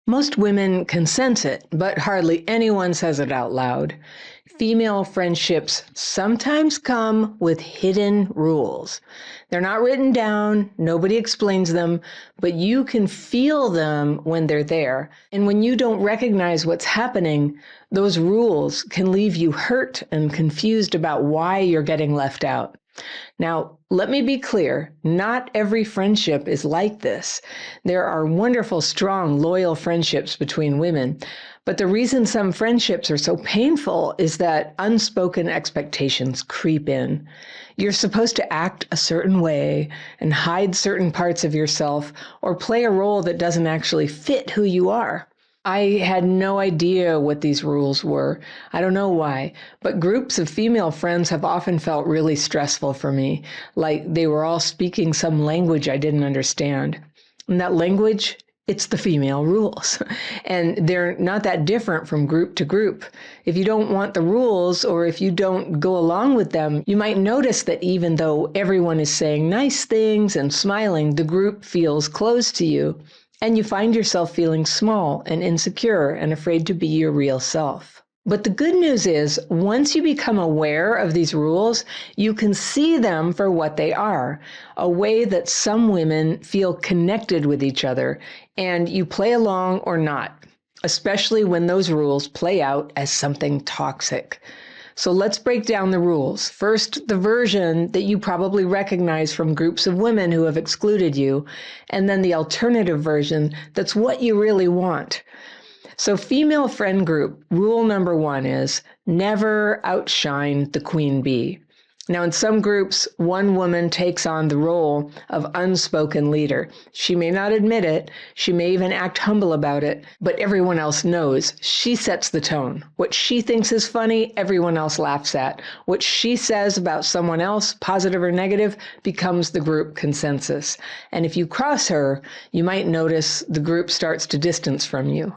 Most women can sense it, but hardly anyone says it out loud. Female friendships sometimes come with hidden rules. They're not written down, nobody explains them, but you can feel them when they're there. And when you don't recognize what's happening, those rules can leave you hurt and confused about why you're getting left out. Now, let me be clear, not every friendship is like this. There are wonderful, strong, loyal friendships between women, but the reason some friendships are so painful is that unspoken expectations creep in. You're supposed to act a certain way and hide certain parts of yourself or play a role that doesn't actually fit who you are. I had no idea what these rules were. I don't know why, but groups of female friends have often felt really stressful for me, like they were all speaking some language I didn't understand. And that language, it's the female rules. And they're not that different from group to group. If you don't want the rules or if you don't go along with them, you might notice that even though everyone is saying nice things and smiling, the group feels closed to you. And you find yourself feeling small and insecure and afraid to be your real self. But the good news is, once you become aware of these rules, you can see them for what they are, a way that some women feel connected with each other, and you play along or not, especially when those rules play out as something toxic. So let's break down the rules. First, the version that you probably recognize from groups of women who have excluded you, and then the alternative version that's what you really want. So female friend group, rule number 1 is never outshine the queen bee. Now, in some groups, one woman takes on the role of unspoken leader. She may not admit it, she may even act humble about it, but everyone else knows. She sets the tone. What she thinks is funny, everyone else laughs at. What she says about someone else, positive or negative, becomes the group consensus. And if you cross her, you might notice the group starts to distance from you.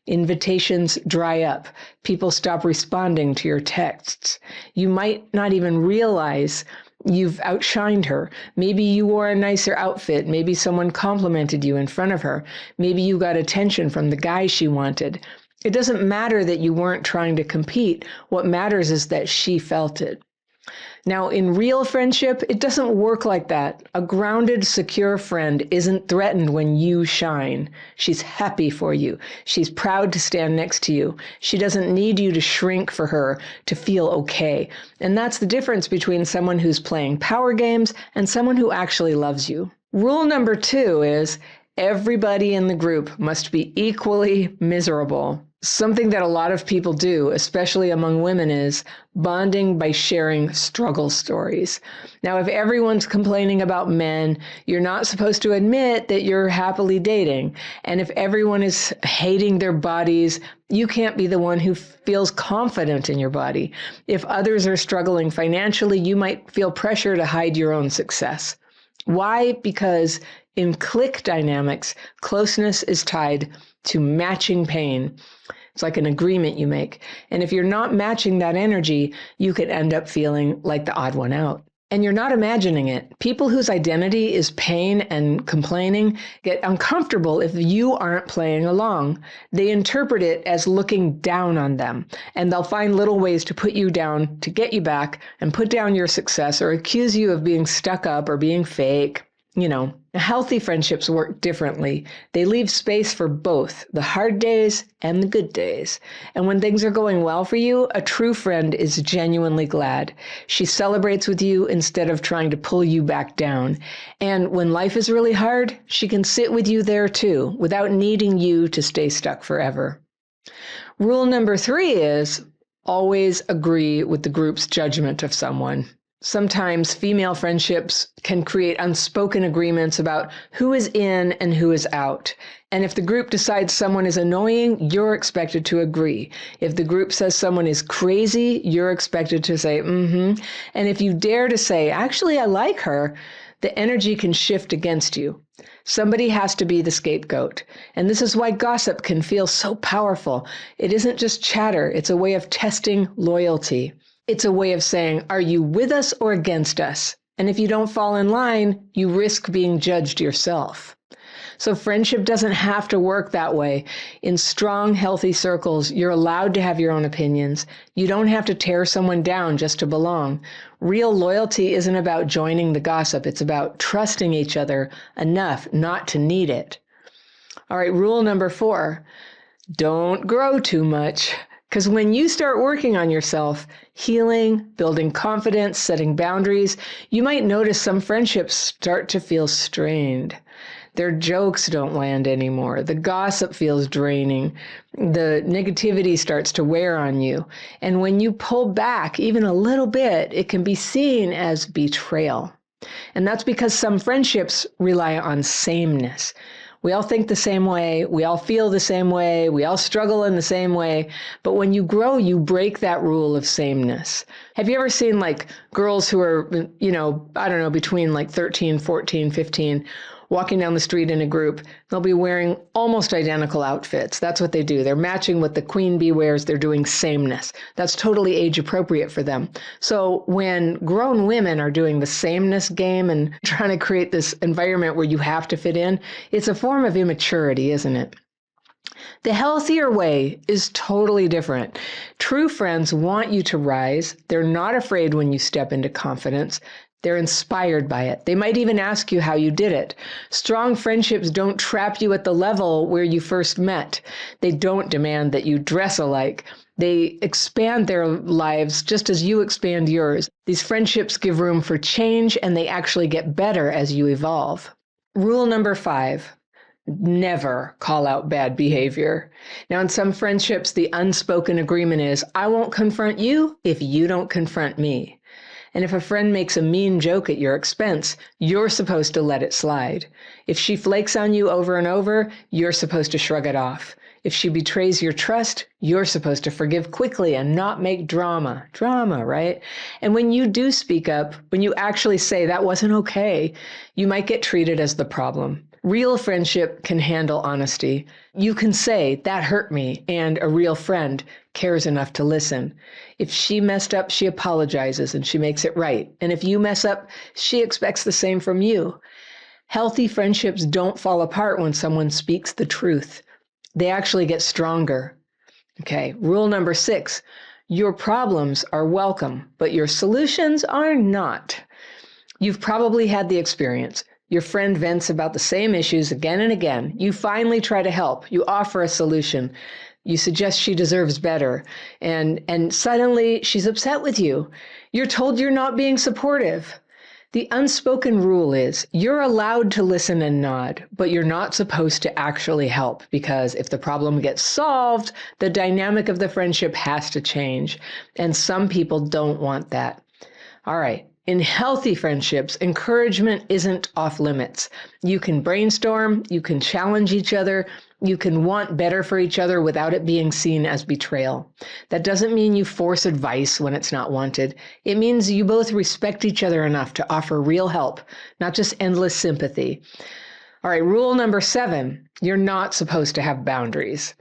Invitations dry up. People stop responding to your texts. You might not even realize you've outshined her. Maybe you wore a nicer outfit. Maybe someone complimented you in front of her. Maybe you got attention from the guy she wanted. It doesn't matter that you weren't trying to compete. What matters is that she felt it. Now, in real friendship, it doesn't work like that. A grounded, secure friend isn't threatened when you shine. She's happy for you. She's proud to stand next to you. She doesn't need you to shrink for her to feel okay. And that's the difference between someone who's playing power games and someone who actually loves you. Rule number 2 is everybody in the group must be equally miserable. Something that a lot of people do, especially among women, is bonding by sharing struggle stories. Now, if everyone's complaining about men, you're not supposed to admit that you're happily dating. And if everyone is hating their bodies, you can't be the one who feels confident in your body. If others are struggling financially, you might feel pressure to hide your own success. Why? Because in clique dynamics, closeness is tied to matching pain. It's like an agreement you make. And if you're not matching that energy, you could end up feeling like the odd one out. And you're not imagining it. People whose identity is pain and complaining get uncomfortable if you aren't playing along. They interpret it as looking down on them, and they'll find little ways to put you down, to get you back, and put down your success, or accuse you of being stuck up or being fake. Healthy friendships work differently. They leave space for both the hard days and the good days. And when things are going well for you, a true friend is genuinely glad. She celebrates with you instead of trying to pull you back down. And when life is really hard, she can sit with you there too, without needing you to stay stuck forever. Rule number 3 is always agree with the group's judgment of someone. Sometimes female friendships can create unspoken agreements about who is in and who is out. And if the group decides someone is annoying, you're expected to agree. If the group says someone is crazy, you're expected to say, mm-hmm. And if you dare to say, actually, I like her, the energy can shift against you. Somebody has to be the scapegoat. And this is why gossip can feel so powerful. It isn't just chatter. It's a way of testing loyalty. It's a way of saying, are you with us or against us? And if you don't fall in line, you risk being judged yourself. So friendship doesn't have to work that way. In strong, healthy circles, you're allowed to have your own opinions. You don't have to tear someone down just to belong. Real loyalty isn't about joining the gossip. It's about trusting each other enough not to need it. All right, rule number 4, don't grow too much. Because when you start working on yourself, healing, building confidence, setting boundaries, you might notice some friendships start to feel strained. Their jokes don't land anymore. The gossip feels draining. The negativity starts to wear on you. And when you pull back even a little bit, it can be seen as betrayal. And that's because some friendships rely on sameness. We all think the same way. We all feel the same way. We all struggle in the same way. But when you grow, you break that rule of sameness. Have you ever seen like girls who are, between like 13, 14, 15, walking down the street in a group? They'll be wearing almost identical outfits. That's what they do. They're matching what the queen bee wears. They're doing sameness. That's totally age appropriate for them. So when grown women are doing the sameness game and trying to create this environment where you have to fit in, it's a form of immaturity, isn't it? The healthier way is totally different. True friends want you to rise. They're not afraid when you step into confidence. They're inspired by it. They might even ask you how you did it. Strong friendships don't trap you at the level where you first met. They don't demand that you dress alike. They expand their lives just as you expand yours. These friendships give room for change, and they actually get better as you evolve. Rule number 5. Never call out bad behavior. Now, in some friendships, the unspoken agreement is, I won't confront you if you don't confront me. And if a friend makes a mean joke at your expense, you're supposed to let it slide. If she flakes on you over and over, you're supposed to shrug it off. If she betrays your trust, you're supposed to forgive quickly and not make drama. Drama, right? And when you do speak up, when you actually say that wasn't okay, you might get treated as the problem. Real friendship can handle honesty. You can say, that hurt me, and a real friend cares enough to listen. If she messed up, she apologizes and she makes it right. And if you mess up, she expects the same from you. Healthy friendships don't fall apart when someone speaks the truth. They actually get stronger. Okay, rule number 6, your problems are welcome, but your solutions are not. You've probably had the experience. Your friend vents about the same issues again and again. You finally try to help. You offer a solution. You suggest she deserves better. And suddenly she's upset with you. You're told you're not being supportive. The unspoken rule is you're allowed to listen and nod, but you're not supposed to actually help, because if the problem gets solved, the dynamic of the friendship has to change. And some people don't want that. All right. In healthy friendships, encouragement isn't off limits. You can brainstorm, you can challenge each other, you can want better for each other without it being seen as betrayal. That doesn't mean you force advice when it's not wanted. It means you both respect each other enough to offer real help, not just endless sympathy. All right, rule number 7, you're not supposed to have boundaries.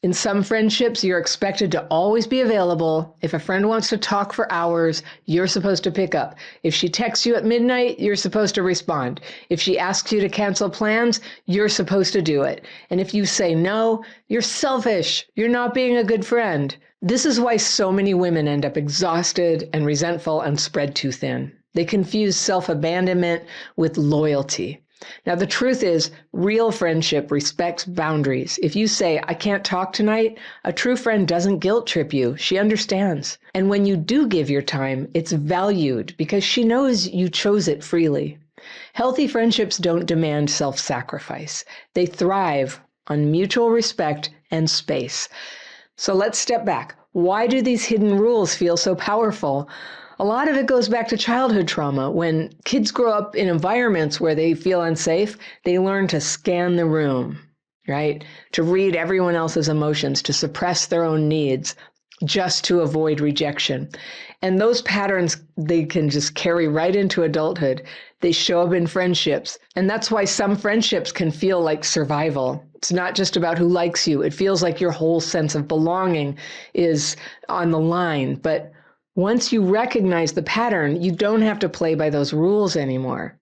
In some friendships, you're expected to always be available. If a friend wants to talk for hours, you're supposed to pick up. If she texts you at midnight, you're supposed to respond. If she asks you to cancel plans, you're supposed to do it. And if you say no, you're selfish. You're not being a good friend. This is why so many women end up exhausted and resentful and spread too thin. They confuse self-abandonment with loyalty. Now, the truth is, real friendship respects boundaries. If you say, I can't talk tonight, a true friend doesn't guilt trip you. She understands. And when you do give your time, it's valued because she knows you chose it freely. Healthy friendships don't demand self-sacrifice. They thrive on mutual respect and space. So let's step back. Why do these hidden rules feel so powerful? A lot of it goes back to childhood trauma. When kids grow up in environments where they feel unsafe, they learn to scan the room, right? To read everyone else's emotions, to suppress their own needs, just to avoid rejection. And those patterns, they can just carry right into adulthood. They show up in friendships. And that's why some friendships can feel like survival. It's not just about who likes you. It feels like your whole sense of belonging is on the line. But once you recognize the pattern, you don't have to play by those rules anymore.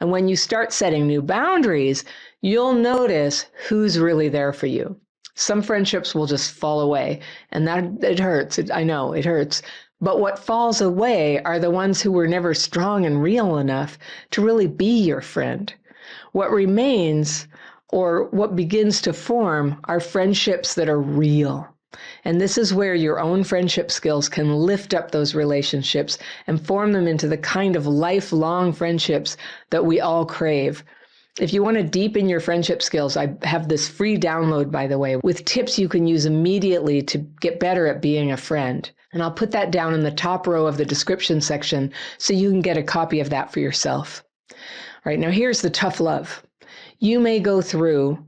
And when you start setting new boundaries, you'll notice who's really there for you. Some friendships will just fall away, and that it hurts. I know it hurts. But what falls away are the ones who were never strong and real enough to really be your friend. What remains, or what begins to form, are friendships that are real. And this is where your own friendship skills can lift up those relationships and form them into the kind of lifelong friendships that we all crave. If you want to deepen your friendship skills, I have this free download, by the way, with tips you can use immediately to get better at being a friend. And I'll put that down in the top row of the description section so you can get a copy of that for yourself. All right, now here's the tough love. You may go through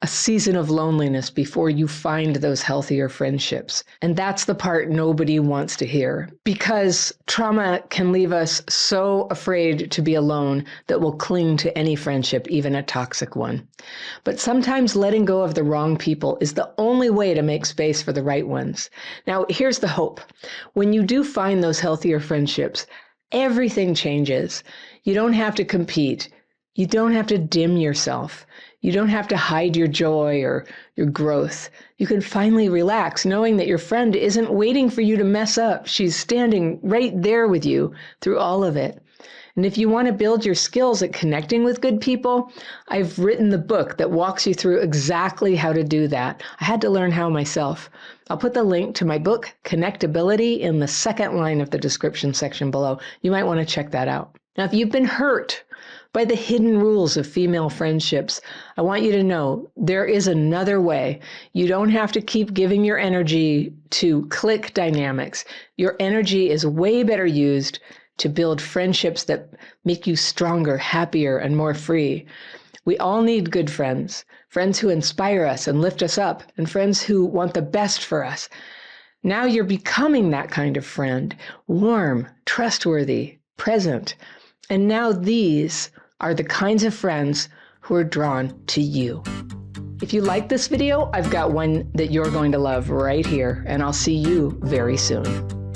a season of loneliness before you find those healthier friendships. And that's the part nobody wants to hear, because trauma can leave us so afraid to be alone that we'll cling to any friendship, even a toxic one. But sometimes letting go of the wrong people is the only way to make space for the right ones. Now, here's the hope. When you do find those healthier friendships, everything changes. You don't have to compete. You don't have to dim yourself. You don't have to hide your joy or your growth. You can finally relax knowing that your friend isn't waiting for you to mess up. She's standing right there with you through all of it. And if you want to build your skills at connecting with good people, I've written the book that walks you through exactly how to do that. I had to learn how myself. I'll put the link to my book, Connectability, in the second line of the description section below. You might want to check that out. Now, if you've been hurt by the hidden rules of female friendships, I want you to know there is another way. You don't have to keep giving your energy to clique dynamics. Your energy is way better used to build friendships that make you stronger, happier, and more free. We all need good friends, friends who inspire us and lift us up, and friends who want the best for us. Now you're becoming that kind of friend, warm, trustworthy, present. And now these are the kinds of friends who are drawn to you. If you like this video, I've got one that you're going to love right here, and I'll see you very soon.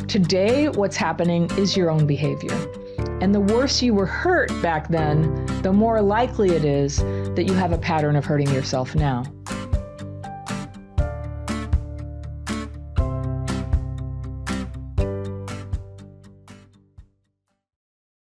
Today, what's happening is your own behavior. And the worse you were hurt back then, the more likely it is that you have a pattern of hurting yourself now.